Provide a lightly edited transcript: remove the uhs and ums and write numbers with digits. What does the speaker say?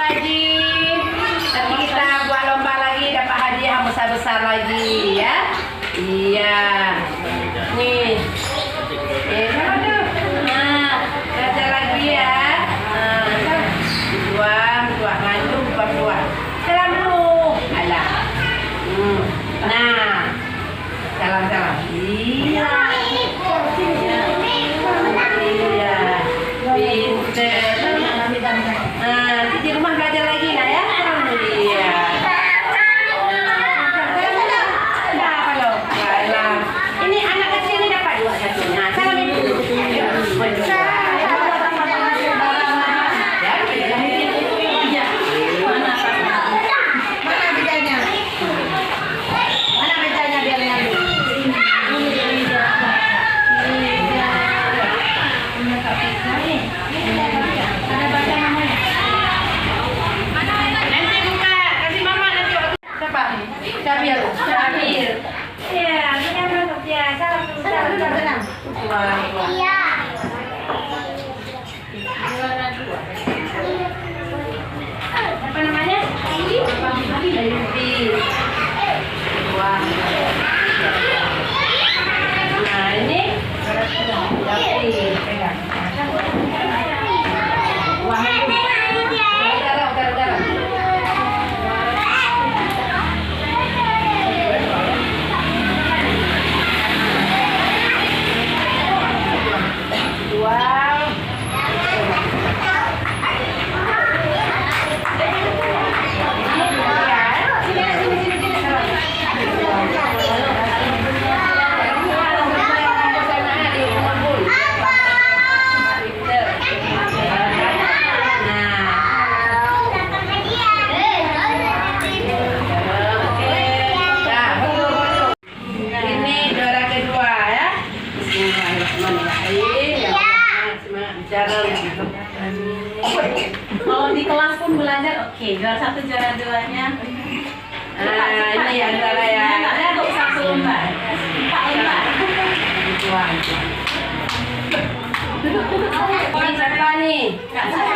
Haji. Nanti kita buat lomba lagi, dapat hadiah yang besar-besar lagi ya. Iya. Nih. Sama tuh. Nah, belajar lagi ya. Buat ngandung, buat. Salam dulu. Alah. Nah. Salam. Iya. Pinter. Nah, di rumah belajar lagi nah ya. Iya. Ini anak kecil ini dapat dua satu. Nah, salam ibu. Sabir. Iya, ini yang masuk ya. Salam. Iya. Apa namanya? Ayubi. Wah. Nah, ini Dapi. Pegang. Wah. Udara. Kalau di kelas pun belajar, oke. Juara 1, juara 2-nya. Nah, ini antara ya. Ada untuk 1 lomba. 4 lomba. Ini siapa nih? Kak Sara.